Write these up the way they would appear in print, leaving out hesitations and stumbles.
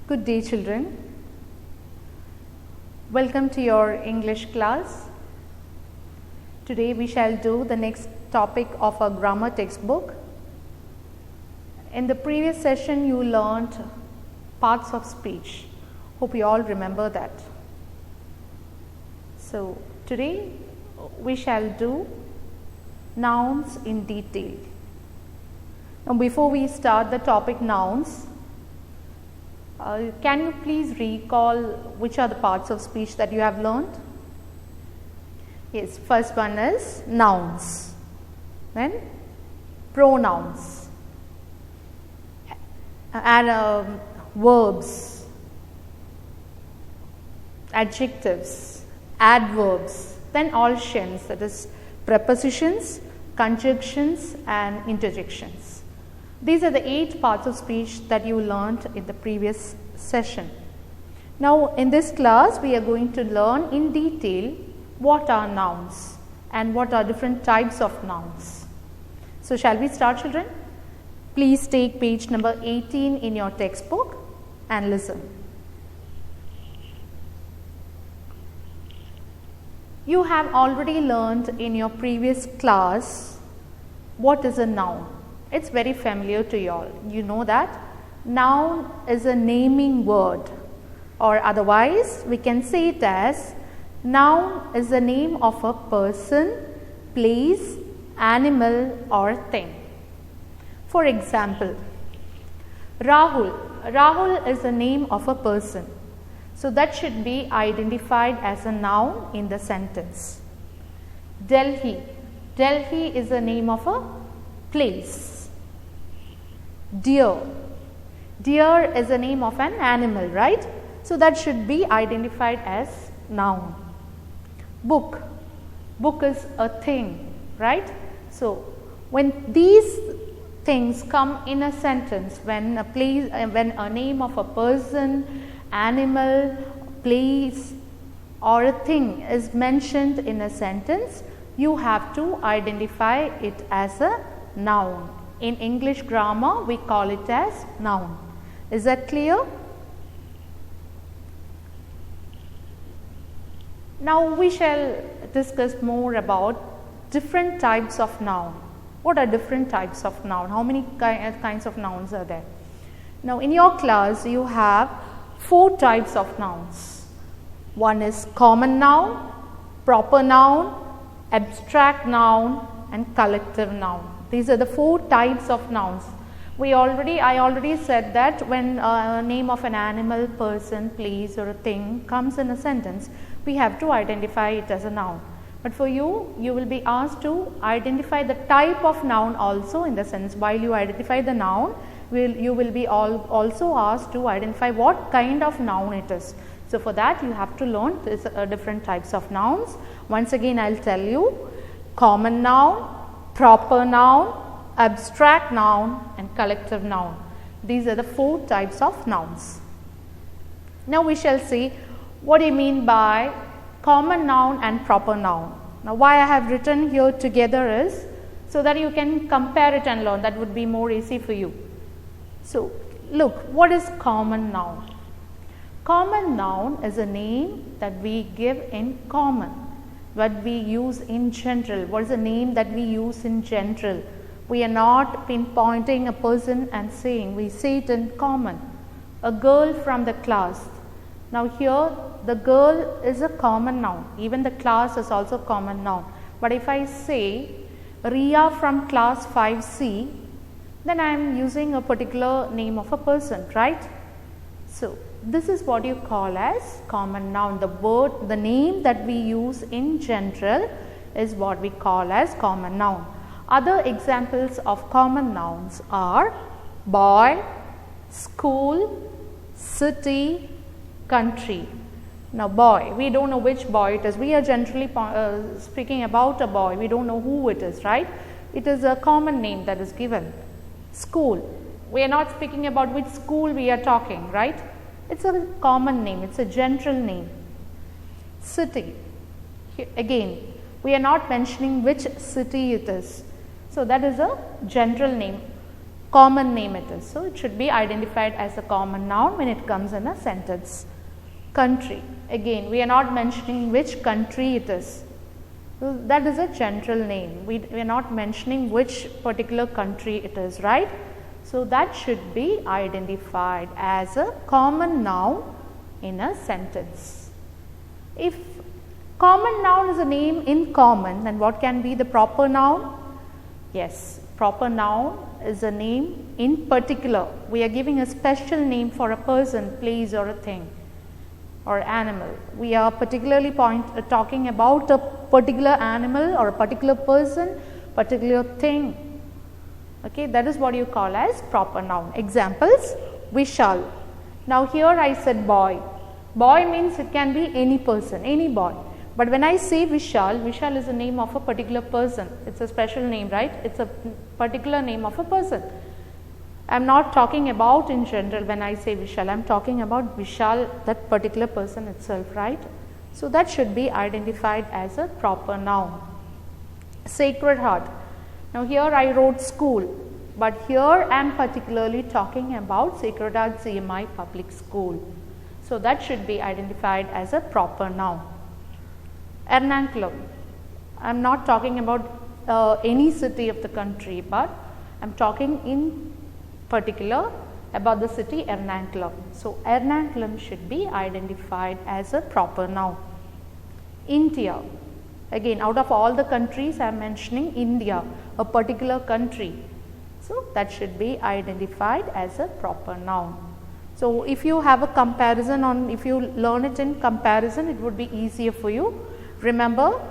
Good day, children. Welcome to your English class. Today we shall do the next topic of our grammar textbook. In the previous session you learnt parts of speech. Hope you all remember that. So today we shall do nouns in detail. Now before we start the topic nouns, can you please recall which are the parts of speech that you have learned? Yes, first one is nouns, then pronouns, and verbs, adjectives, adverbs, then all shins, that is prepositions, conjunctions and interjections. These are the 8 parts of speech that you learnt in the previous session. Now in this class we are going to learn in detail what are nouns and what are different types of nouns. So shall we start, children? Please take page number 18 in your textbook and listen. You have already learnt in your previous class what is a noun. It's very familiar to you all. You know that noun is a naming word, or otherwise we can say it as noun is the name of a person, place, animal or thing. For example, Rahul. Rahul is the name of a person. So that should be identified as a noun in the sentence. Delhi. Delhi is the name of a place. Deer. Deer is the name of an animal, right? So that should be identified as noun. Book. Book is a thing, right? So when these things come in a sentence, when a name of a person, animal, place or a thing is mentioned in a sentence, you have to identify it as a noun. In English grammar, we call it as noun. Is that clear? Now we shall discuss more about different types of noun. What are different types of noun? How many kinds of nouns are there? Now in your class, you have 4 types of nouns. One is common noun, proper noun, abstract noun and collective noun. These are the 4 types of nouns. I already said that when a name of an animal, person, place or a thing comes in a sentence, we have to identify it as a noun. But for you, you will be asked to identify the type of noun also in the sentence. While you identify the noun, you will be also asked to identify what kind of noun it is. So for that you have to learn different types of nouns. Once again I will tell you: common noun, proper noun, abstract noun and collective noun. These are the 4 types of nouns. Now we shall see what do you mean by common noun and proper noun. Now why I have written here together is so that you can compare it and learn. That would be more easy for you. So look, what is common noun? Common noun is a name that we give in common, what we use in general. What is a name that we use in general? We are not pinpointing a person and saying, we say it in common. A girl from the class. Now here the girl is a common noun. Even the class is also common noun. But if I say Ria from class 5C, then I am using a particular name of a person, right? So this is what you call as common noun. The name that we use in general is what we call as common noun. Other examples of common nouns are boy, school, city, country. Now boy, we don't know which boy it is. We are generally speaking about a boy. We don't know who it is, right? It is a common name that is given. School, we are not speaking about which school we are talking, right? It's a common name, it's a general name. City, again, we are not mentioning which city it is. So that is a general name. common name it is. So, it should be identified as a common noun when it comes in a sentence. Country, again we are not mentioning which country it is. So, that is a general name. We are not mentioning which particular country it is, right? So, that should be identified as a common noun in a sentence. If common noun is a name in common, then what can be the proper noun? Yes, proper noun is a name in particular. We are giving a special name for a person, place or a thing or animal. We are particularly talking about a particular animal or a particular person, particular thing. Okay, that is what you call as proper noun. Examples, Vishal. Now here I said boy. Boy means it can be any person, any boy. But when I say Vishal, Vishal is the name of a particular person. It's a special name, right? It's a particular name of a person. I am not talking about in general when I say Vishal. I am talking about Vishal, that particular person itself, right? So, that should be identified as a proper noun. Sacred Heart. Now, here I wrote school, but here I am particularly talking about Sacred Heart CMI Public School. So, that should be identified as a proper noun. Ernakulam. I am not talking about any city of the country, but I am talking in particular about the city Ernakulam. So, Ernakulam should be identified as a proper noun. India. Again, out of all the countries I am mentioning India, a particular country. So, that should be identified as a proper noun. So, if you have a comparison on, if you learn it in comparison, it would be easier for you. Remember,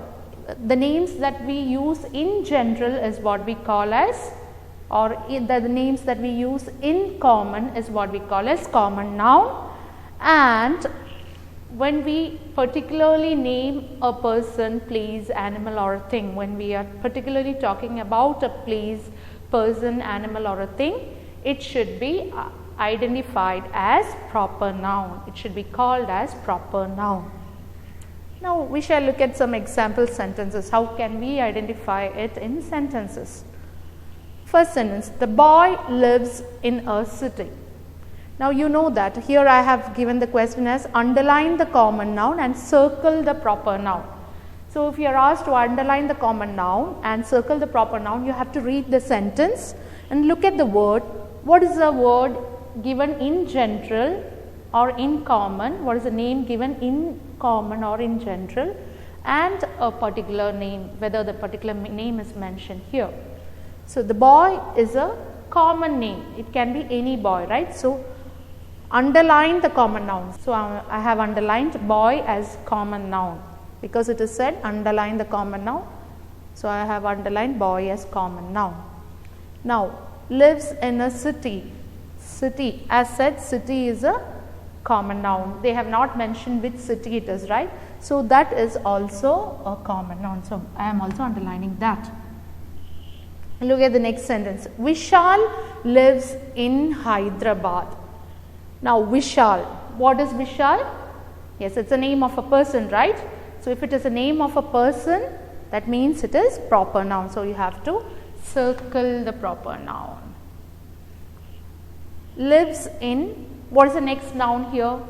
the names that we use in general is what we call as, or the names that we use in common is what we call as common noun, and when we particularly name a person, place, animal or a thing, when we are particularly talking about a place, person, animal or a thing, it should be identified as proper noun. It should be called as proper noun. Now, we shall look at some example sentences. How can we identify it in sentences? First sentence, the boy lives in a city. Now, you know that here I have given the question as underline the common noun and circle the proper noun. So, if you are asked to underline the common noun and circle the proper noun, you have to read the sentence and look at the word. What is the word given in general or in common? What is the name given in common or in general, and a particular name, whether the particular name is mentioned here. So, the boy is a common name. It can be any boy, right? So, underline the common noun. So, I have underlined boy as common noun because it is said underline the common noun. So, I have underlined boy as common noun. Now, lives in a city. City, as said, city is a common noun. They have not mentioned which city it is, right? So, that is also a common noun. So, I am also underlining that. Look at the next sentence. Vishal lives in Hyderabad. Now, Vishal. What is Vishal? Yes, it's a name of a person, right? So, if it is a name of a person, that means it is proper noun. So, you have to circle the proper noun. Lives in, what is the next noun here?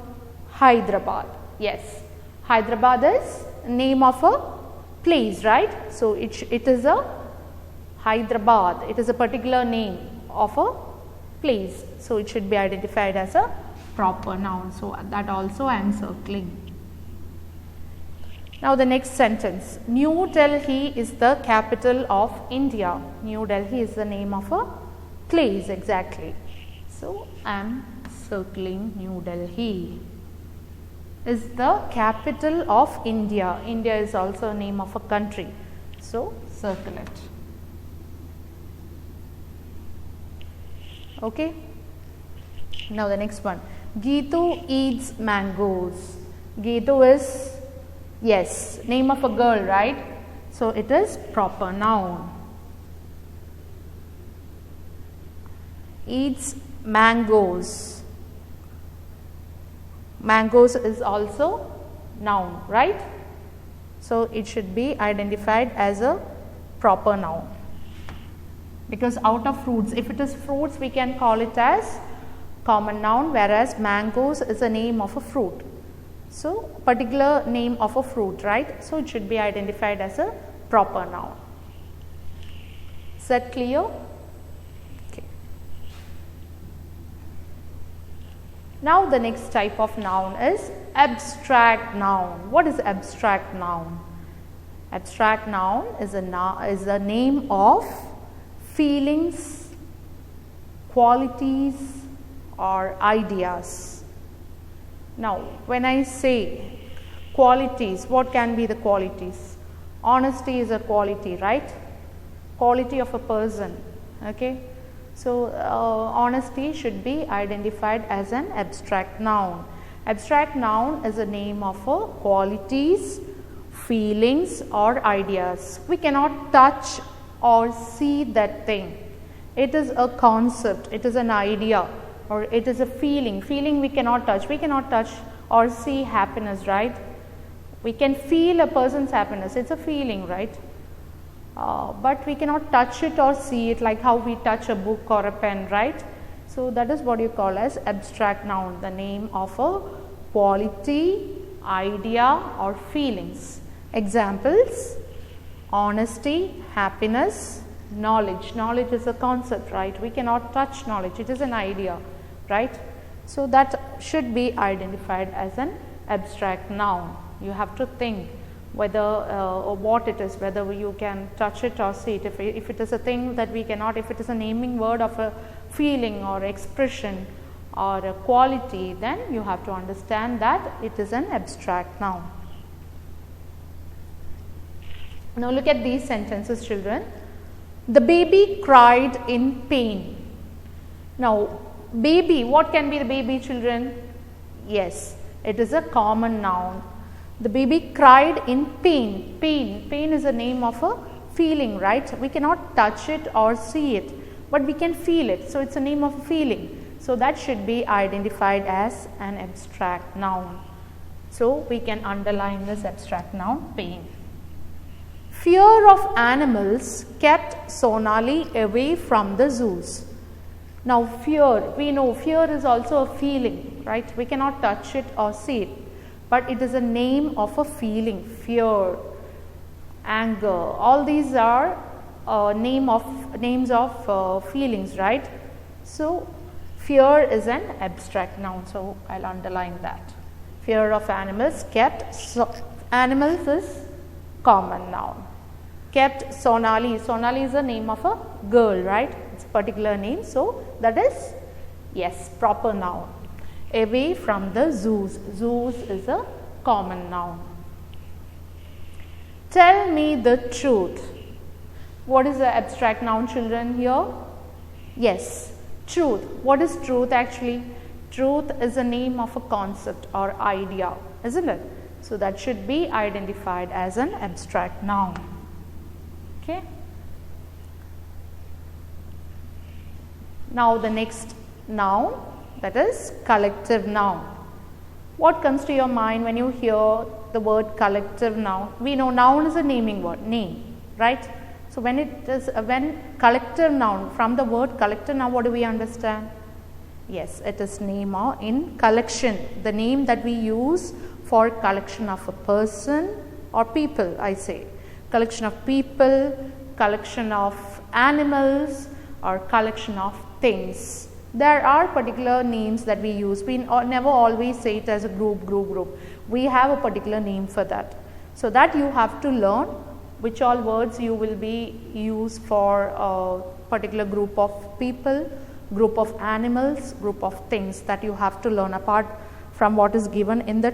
Hyderabad. Yes, Hyderabad is name of a place, right? So, it is a Hyderabad. It is a particular name of a place. So, it should be identified as a proper noun. So, that also I am circling. Now, the next sentence. New Delhi is the capital of India. New Delhi is the name of a place, exactly. So, I am circling New Delhi is the capital of India. India is also a name of a country. So, circle it. Okay. Now, the next one. Geetu eats mangoes. Geetu is, yes, name of a girl, right? So, it is proper noun. Eats mangoes. Mangoes is also noun, right? So, it should be identified as a proper noun. because out of fruits, if it is fruits we can call it as common noun, whereas mangoes is a name of a fruit. So, particular name of a fruit, right? So, it should be identified as a proper noun. Is that clear? Okay. Now, the next type of noun is abstract noun. What is abstract noun? Abstract noun is a name of feelings, qualities or ideas. Now, when I say qualities, what can be the qualities? Honesty is a quality, right? Quality of a person, okay? So, honesty should be identified as an abstract noun. Abstract noun is a name of a qualities, feelings or ideas. We cannot touch or see that thing. It is a concept, it is an idea, or it is a feeling. Feeling we cannot touch. We cannot touch or see happiness, right? We can feel a person's happiness. It's a feeling, right? But we cannot touch it or see it like how we touch a book or a pen, right? So, that is what you call as abstract noun, the name of a quality, idea or feelings. Examples: honesty, happiness, knowledge. Knowledge is a concept, right? We cannot touch knowledge. It is an idea, right? So, that should be identified as an abstract noun. You have to think whether or what it is, whether you can touch it or see it. If it is a thing that we cannot, if it is a naming word of a feeling or expression or a quality, then you have to understand that it is an abstract noun. Now, look at these sentences, children. The baby cried in pain. Now, baby, what can be the baby, children? Yes, it is a common noun. The baby cried in pain. Pain is a name of a feeling, right? We cannot touch it or see it, but we can feel it. So, it's a name of a feeling. So, that should be identified as an abstract noun. So, we can underline this abstract noun, pain. Fear of animals kept Sonali away from the zoos. Now, fear, we know fear is also a feeling, right? We cannot touch it or see it, but it is a name of a feeling. Fear, anger, all these are names of feelings, right? So, fear is an abstract noun. So, I'll underline that. Fear of animals kept. So, animals is common noun. Kept Sonali. Sonali is the name of a girl, right? It's a particular name. So, that is, yes, proper noun. Away from the zoos. Zoos is a common noun. Tell me the truth. What is the abstract noun, children, here? Yes, truth. What is truth actually? Truth is a name of a concept or idea, isn't it? So, that should be identified as an abstract noun. Okay. Now, the next noun, that is collective noun. What comes to your mind when you hear the word collective noun? We know noun is a naming word, name, right? So, when collective noun, from the word collective noun, what do we understand? Yes, it is name or in collection, the name that we use for collection of a person or people, I say. Collection of people, collection of animals or collection of things. There are particular names that we use. We never always say it as a group. We have a particular name for that. So, that you have to learn which all words you will be used for a particular group of people, group of animals, group of things, that you have to learn apart from what is given in the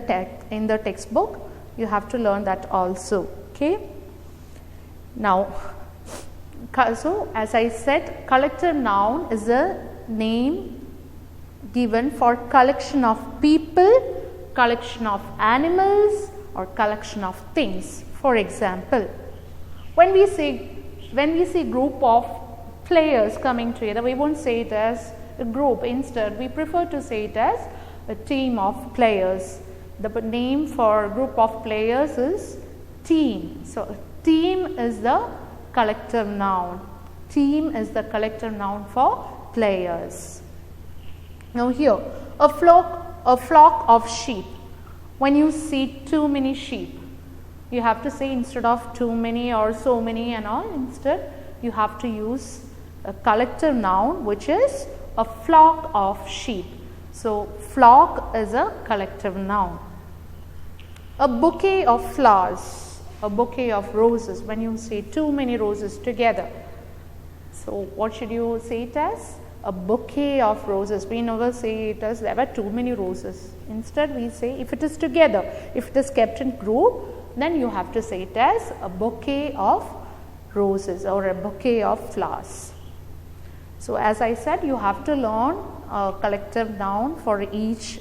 textbook. You have to learn that also. Okay. Now, so as I said, collective noun is a name given for collection of people, collection of animals or collection of things. For example, when we see group of players coming together, we won't say it as a group. Instead, we prefer to say it as a team of players. The name for a group of players is team. So, team is the collective noun. Team is the collective noun for players. Now here, a flock of sheep. When you see too many sheep, you have to say instead of too many or so many and all, instead you have to use a collective noun which is a flock of sheep. So flock is a collective noun. A bouquet of flowers, a bouquet of roses. When you say too many roses together, so what should you say it as? A bouquet of roses. We never say it as there were too many roses. Instead we say if it is together, if it is kept in group, then you have to say it as a bouquet of roses or a bouquet of flowers. So as I said, you have to learn a collective noun for each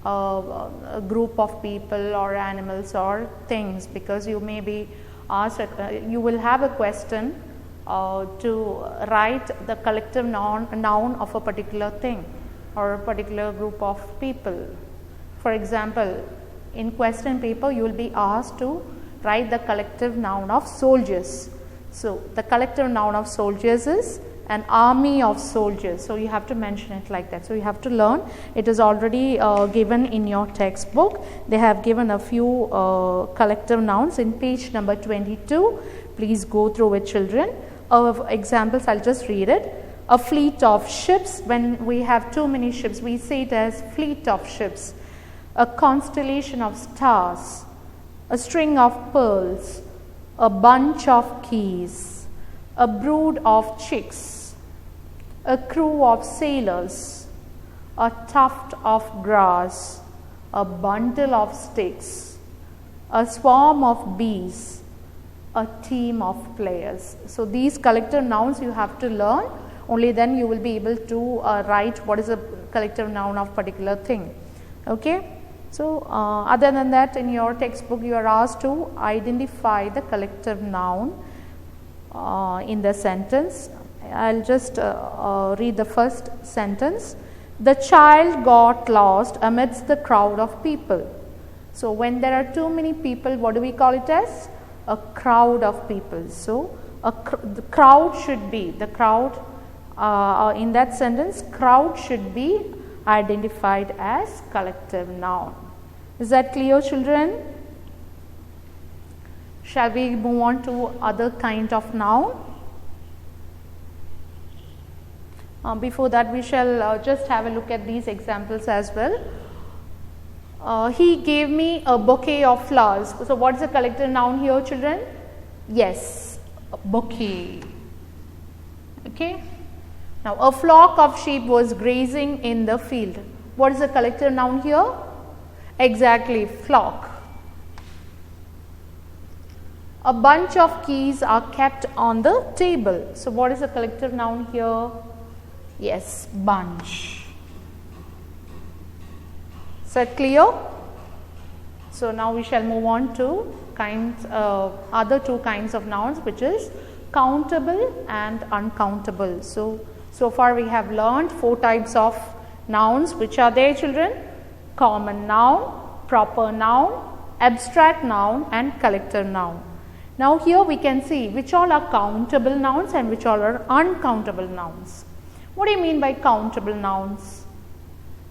a group of people or animals or things, because you may be asked, you will have a question to write the collective noun of a particular thing or a particular group of people. For example, in question paper you will be asked to write the collective noun of soldiers. So the collective noun of soldiers is an army of soldiers. So you have to mention it like that. So you have to learn. It is already given in your textbook. They have given a few collective nouns in page number 22. Please go through it, children. Examples, I'll just read it. A fleet of ships. When we have too many ships, we say it as fleet of ships. A constellation of stars. A string of pearls. A bunch of keys. A brood of chicks. A crew of sailors. A tuft of grass. A bundle of sticks. A swarm of bees. A team of players. So these collective nouns you have to learn, only then you will be able to write what is a collective noun of particular thing. Okay. So other than that, in your textbook you are asked to identify the collective noun in the sentence. I'll just read the first sentence. The child got lost amidst the crowd of people. So when there are too many people, what do we call it as? A crowd of people. So the crowd should be, the crowd in that sentence, crowd should be identified as collective noun. Is that clear, children? Shall we move on to other kind of noun? Before that, we shall just have a look at these examples as well. He gave me a bouquet of flowers. So what is the collective noun here, children? Yes, a bouquet. Okay. Now a flock of sheep was grazing in the field. What is the collective noun here? Exactly, flock. A bunch of keys are kept on the table. So what is the collective noun here? Yes, bunch. Is that clear? So now we shall move on to other two kinds of nouns, which is countable and uncountable. So far we have learned 4 types of nouns. Which are there, children? Common noun, proper noun, abstract noun and collective noun. Now here we can see which all are countable nouns and which all are uncountable nouns. What do you mean by countable nouns?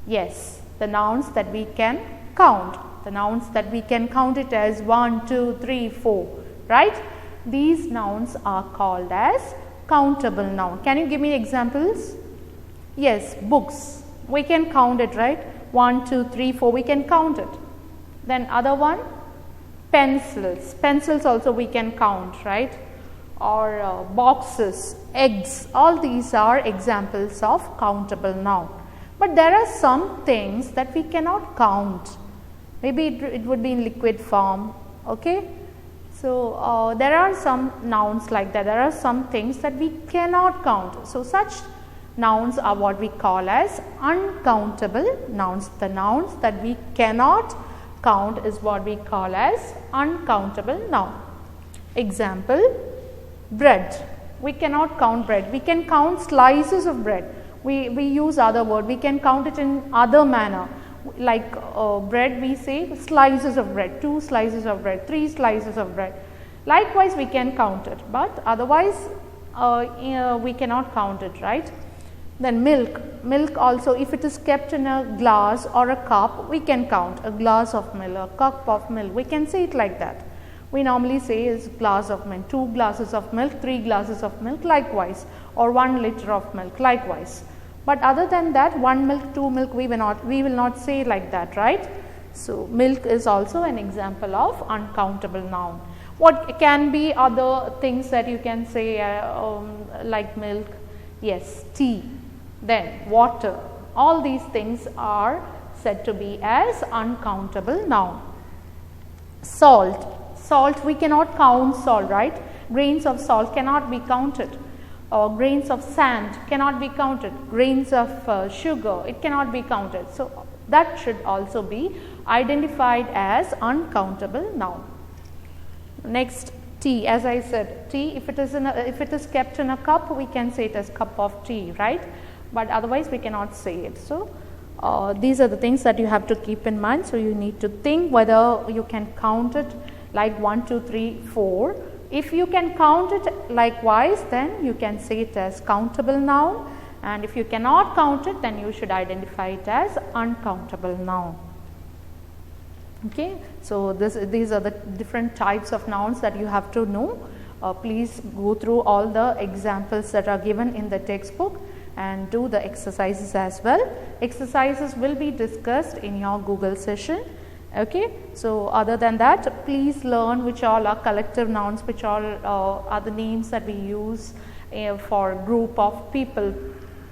Yes, the nouns that we can count. The nouns that we can count it as 1, 2, 3, 4, right? These nouns are called as countable noun. Can you give me examples? Yes, books. We can count it, right? 1, 2, 3, 4, we can count it. Then other one, pencils. Pencils also we can count, right? Or boxes, eggs. All these are examples of countable noun. But there are some things that we cannot count. Maybe it would be in liquid form. Okay. So there are some nouns like that. There are some things that we cannot count. So such nouns are what we call as uncountable nouns. The nouns that we cannot count is what we call as uncountable noun. Example, bread. We cannot count bread. We can count slices of bread. We use other word. We can count it in other manner. Like bread, we say slices of bread, 2 slices of bread, 3 slices of bread. Likewise, we can count it. But otherwise, we cannot count it, right? Then milk also, if it is kept in a glass or a cup, we can count a glass of milk, a cup of milk, we can say it like that. We normally say is glass of milk, 2 glasses of milk, 3 glasses of milk, likewise, or 1 liter of milk, likewise. But other than that, 1 milk, 2 milk, we will not say like that, right? So milk is also an example of uncountable noun. What can be other things that you can say like milk? Yes, tea, then water. All these things are said to be as uncountable noun. Salt, we cannot count salt, right? Grains of salt cannot be counted. Grains of sand cannot be counted. Grains of sugar, it cannot be counted. So that should also be identified as uncountable noun. Next, tea. As I said, tea, if it is kept in a cup, we can say it as cup of tea, right? But otherwise we cannot say it. So these are the things that you have to keep in mind. So you need to think whether you can count it like 1, 2, 3, 4. If you can count it likewise, then you can say it as countable noun, and if you cannot count it, then you should identify it as uncountable noun. Okay, so these are the different types of nouns that you have to know. Please go through all the examples that are given in the textbook and do the exercises as well. Exercises will be discussed in your Google session. Okay, so other than that, please learn which all are collective nouns, which all are the names that we use for group of people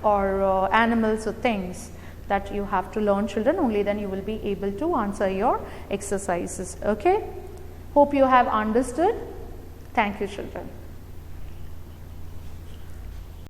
or animals or things that you have to learn, children. Only then you will be able to answer your exercises. Okay, hope you have understood. Thank you, children.